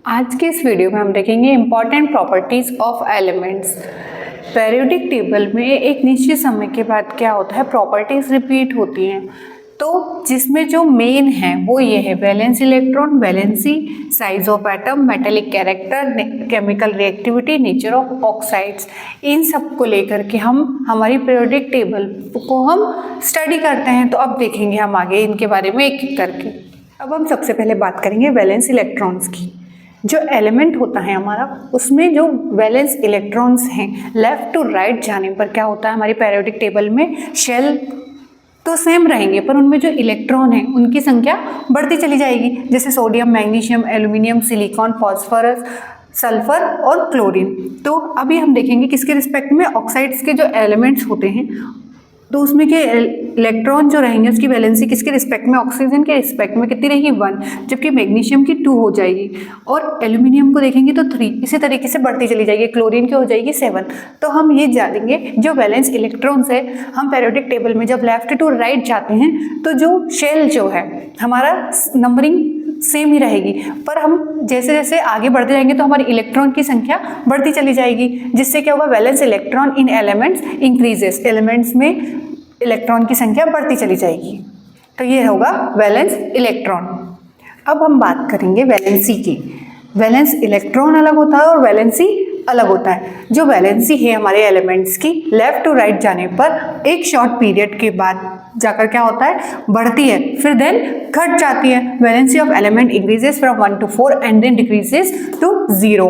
आज के इस वीडियो में हम देखेंगे important properties of elements. Periodic table में एक निश्चित समय के बाद क्या होता है, प्रॉपर्टीज रिपीट होती हैं। तो जिसमें जो मेन है वो ये है valence electron, valency, size of atom, metallic character, chemical reactivity, nature of oxides. इन सब को लेकर के हम हमारी पीरियोडिक टेबल को हम स्टडी करते हैं। तो अब देखेंगे हम आगे इनके बारे में एक एक करके। अब हम सबसे पहले बात करेंगे वैलेंस इलेक्ट्रॉन्स की। जो एलिमेंट होता है हमारा, उसमें जो वैलेंस इलेक्ट्रॉन्स हैं लेफ्ट टू राइट जाने पर क्या होता है, हमारी पीरियोडिक टेबल में शेल तो सेम रहेंगे पर उनमें जो इलेक्ट्रॉन है उनकी संख्या बढ़ती चली जाएगी। जैसे sodium, magnesium, aluminium, silicon, phosphorus, sulphur और क्लोरीन। तो अभी हम देखेंगे किसके रिस्पेक्ट में, ऑक्साइड्स के जो एलिमेंट्स होते हैं तो उसमें के इलेक्ट्रॉन जो रहेंगे उसकी वैलेंसी किसके रिस्पेक्ट में, ऑक्सीजन के रिस्पेक्ट में कितनी रहेगी 1, जबकि मैग्नीशियम की 2 हो जाएगी। और एल्यूमिनियम को देखेंगे तो 3, इसी तरीके से बढ़ती चली जाएगी। क्लोरीन की हो जाएगी 7। तो हम ये जानेंगे जो वैलेंस इलेक्ट्रॉन्स है, हम पीरियोडिक टेबल में जब लेफ्ट टू राइट जाते हैं तो जो शेल जो है हमारा नंबरिंग सेम ही रहेगी, पर हम जैसे जैसे आगे बढ़ते जाएंगे तो हमारी इलेक्ट्रॉन की संख्या बढ़ती चली जाएगी। जिससे क्या होगा, valence electron in elements increases, elements में इलेक्ट्रॉन की संख्या बढ़ती चली जाएगी। तो ये होगा वैलेंस इलेक्ट्रॉन। अब हम बात करेंगे वैलेंसी की। वैलेंस इलेक्ट्रॉन अलग होता है और वैलेंसी अलग होता है। जो वैलेंसी है हमारे एलिमेंट्स की, लेफ्ट टू राइट जाने पर एक शॉर्ट पीरियड के बाद जाकर क्या होता है, बढ़ती है, फिर देन घट जाती है। Valency of element increases from 1 to 4 and then decreases to 0।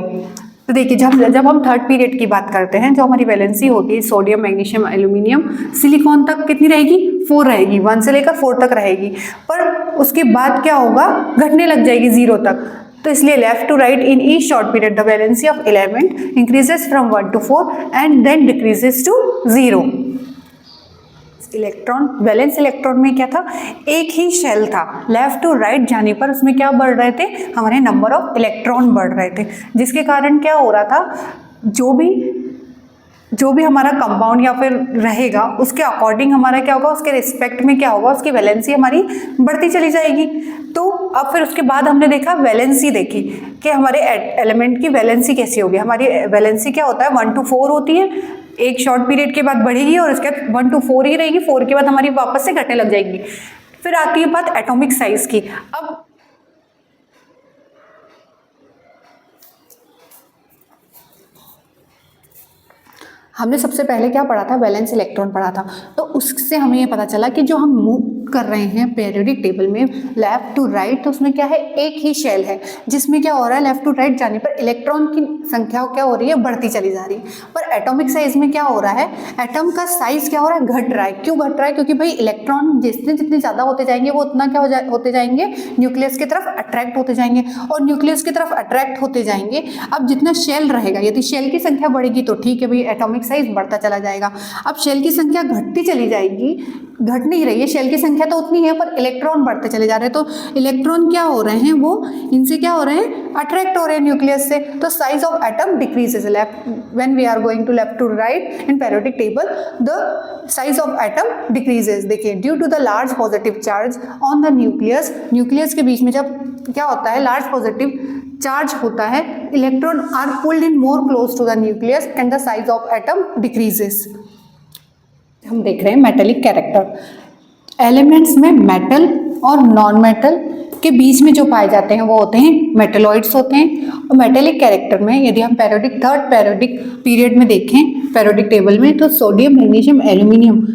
तो देखिए जब हम थर्ड पीरियड की बात करते हैं, जो हमारी वैलेंसी होगी सोडियम, मैग्नीशियम, एल्यूमिनियम, सिलिकॉन तक कितनी रहेगी, 4 रहेगी, 1 से लेकर 4 तक रहेगी। पर उसके बाद क्या होगा, घटने लग जाएगी 0 तक। तो इसलिए left to right in each short period the valency of element increases from 1 to 4 and then decreases to 0। Electron, valence electron में क्या था, एक ही शेल था। लेफ्ट टू राइट जाने पर उसमें क्या बढ़ रहे थे, हमारे नंबर ऑफ इलेक्ट्रॉन बढ़ रहे थे, जिसके कारण क्या हो रहा था, जो भी हमारा कंपाउंड या फिर रहेगा उसके अकॉर्डिंग हमारा क्या होगा, उसके रिस्पेक्ट में क्या होगा, उसकी वैलेंसी हमारी बढ़ती चली जाएगी। तो अब फिर उसके बाद हमने देखा वैलेंसी देखी कि हमारे एलिमेंट की वैलेंसी कैसी होगी। हमारी वैलेंसी क्या होता है, 1 to 4 होती है, एक शॉर्ट पीरियड के बाद बढ़ेगी और उसके बाद 1 to 4 ही रहेगी, 4 के बाद हमारी वापस से घटने लग जाएगी। फिर आती है बात एटॉमिक साइज की। अब हमने सबसे पहले क्या पढ़ा था, वैलेंस इलेक्ट्रॉन पढ़ा था। तो उससे हमें ये पता चला कि जो हम मूव कर रहे हैं पीरियोडिक टेबल में लेफ्ट टू राइट, तो उसमें क्या है, एक ही शेल है, जिसमें क्या हो रहा है, लेफ्ट टू राइट जाने पर इलेक्ट्रॉन की संख्या क्या हो रही है, बढ़ती चली जा रही है। पर एटॉमिक साइज में क्या हो रहा है, एटम का साइज क्या हो रहा है, घट रहा है। क्यों घट रहा है, क्योंकि भाई इलेक्ट्रॉन जितने ज़्यादा होते जाएंगे वो उतना क्या होते जाएंगे, न्यूक्लियस की तरफ अट्रैक्ट होते जाएंगे, और न्यूक्लियस की तरफ अट्रैक्ट होते जाएंगे। अब जितना शेल रहेगा, यदि शेल की संख्या बढ़ेगी तो ठीक है भाई, एटॉमिक साइज बढ़ता चला जाएगा। अब शेल की संख्या घटती चली जाएगी, घट नहीं रही है, शेल की संख्या तो उतनी है पर इलेक्ट्रॉन बढ़ते चले जा रहे हैं। तो इलेक्ट्रॉन क्या हो रहे हैं, वो इनसे क्या हो रहे हैं, अट्रैक्ट हो रहे हैं न्यूक्लियस से। तो size of atom decreases when we are going to left to right in periodic table, the size of atom decreases. देखिए, due to the large positive charge on the nucleus, nucleus के बीच में जब क्या होता है, लार्ज पॉजिटिव चार्ज होता है, electron are pulled in more close to the nucleus and the size of atom decreases. हम देख रहे हैं मेटेलिक कैरेक्टर। एलिमेंट्स में मेटल और नॉन मेटल के बीच में जो पाए जाते हैं वो होते हैं मेटेलॉइड्स होते हैं। और मेटेलिक कैरेक्टर में यदि हम थर्ड पीरियोडिक पीरियड में देखें पीरियोडिक टेबल में, तो सोडियम, मैग्नीशियम, एल्यूमिनियम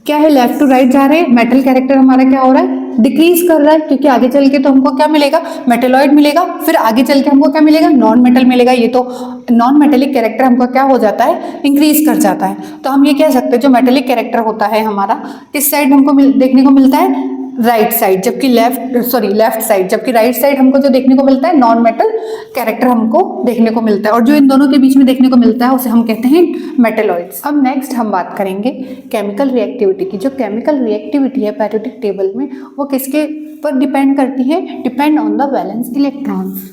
क्या है, लेफ्ट टू राइट जा रहे हैं। मेटल कैरेक्टर हमारा क्या हो रहा है, डिक्रीज कर रहा है, क्योंकि आगे चल के तो हमको क्या मिलेगा, मेटेलॉइड मिलेगा, फिर आगे चल के हमको क्या मिलेगा, नॉन मेटल मिलेगा। ये तो नॉन मेटेलिक कैरेक्टर हमको क्या हो जाता है, इंक्रीज कर जाता है। तो हम ये कह सकते हैं जो मेटेलिक कैरेक्टर होता है हमारा, किस साइड हमको देखने को मिलता है, राइट साइड, जबकि लेफ्ट साइड, जबकि राइट साइड हमको जो देखने को मिलता है नॉन मेटल कैरेक्टर हमको देखने को मिलता है। और जो इन दोनों के बीच में देखने को मिलता है उसे हम कहते हैं मेटेलॉइड्स। अब नेक्स्ट हम बात करेंगे केमिकल रिएक्टिविटी की। जो केमिकल रिएक्टिविटी है पीरियोडिक टेबल में, वो किसके पर डिपेंड करती है, depend on the valence electrons.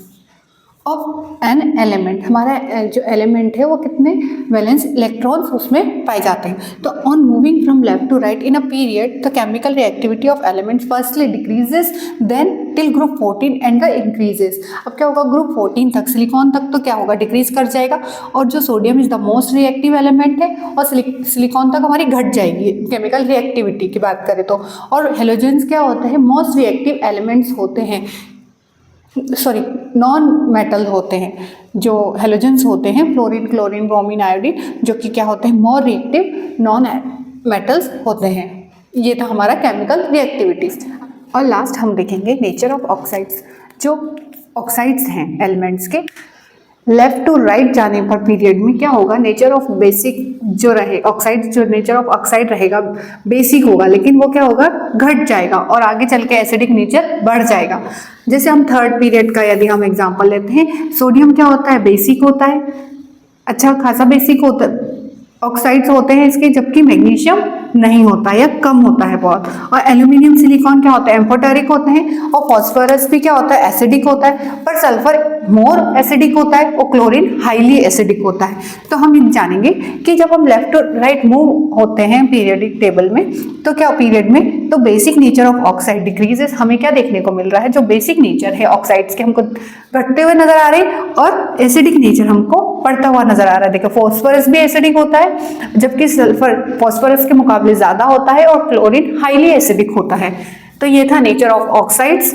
Of an element, हमारा जो एलिमेंट है वो कितने वैलेंस इलेक्ट्रॉन्स उसमें पाए जाते हैं। तो on moving from left to right in a period the chemical reactivity of elements firstly decreases then till group 14 and the increases. अब क्या होगा, ग्रुप 14 तक सिलिकॉन तक तो क्या होगा, डिक्रीज कर जाएगा, और जो sodium is the most reactive element है और सिलिकॉन तक हमारी घट जाएगी केमिकल रिएक्टिविटी की बात करें तो। और हेलोजेंस क्या होते हैं, मोस्ट रिएक्टिव एलिमेंट्स होते हैं, सॉरी नॉन मेटल होते हैं जो हेलोजेंस होते हैं, फ्लोरीन, क्लोरीन, ब्रोमीन, आयोडीन, जो कि क्या होते हैं, मोर रिएक्टिव नॉन मेटल्स होते हैं। ये था हमारा केमिकल रिएक्टिविटीज। और लास्ट हम देखेंगे नेचर ऑफ ऑक्साइड्स। जो ऑक्साइड्स हैं एलिमेंट्स के, लेफ्ट टू राइट जाने पर पीरियड में क्या होगा, नेचर ऑफ बेसिक जो रहे ऑक्साइड, जो नेचर ऑफ ऑक्साइड रहेगा बेसिक होगा, लेकिन वो क्या होगा, घट जाएगा और आगे चल के एसिडिक नेचर बढ़ जाएगा। जैसे हम थर्ड पीरियड का यदि हम एग्जांपल लेते हैं, सोडियम क्या होता है, बेसिक होता है, अच्छा खासा बेसिक होता है, ऑक्साइड्स होते हैं इसके, जबकि मैग्नीशियम नहीं होता है या कम होता है बहुत। और एल्यूमिनियम, सिलिकॉन क्या होता है, एम्फोटेरिक होते हैं, और फॉस्फोरस भी क्या होता है, एसिडिक होता है, पर सल्फर मोर एसिडिक होता है और क्लोरीन हाईली एसिडिक होता है। तो हम ये जानेंगे कि जब हम लेफ्ट टू राइट मूव होते हैं पीरियडिक टेबल में, तो क्या पीरियड में, तो basic nature of oxide decreases, हमें क्या देखने को मिल रहा है, जो बेसिक नेचर है ऑक्साइड्स के हमको घटते हुए नजर आ रहे हैं और एसिडिक नेचर हमको बढ़ता हुआ नजर आ रहा है। देखो फॉस्फोरस भी एसिडिक होता है, जबकि सल्फर फॉस्फोरस के मुकाबले ज्यादा होता है और क्लोरीन हाईली एसिडिक होता है। तो ये था नेचर ऑफ ऑक्साइड्स।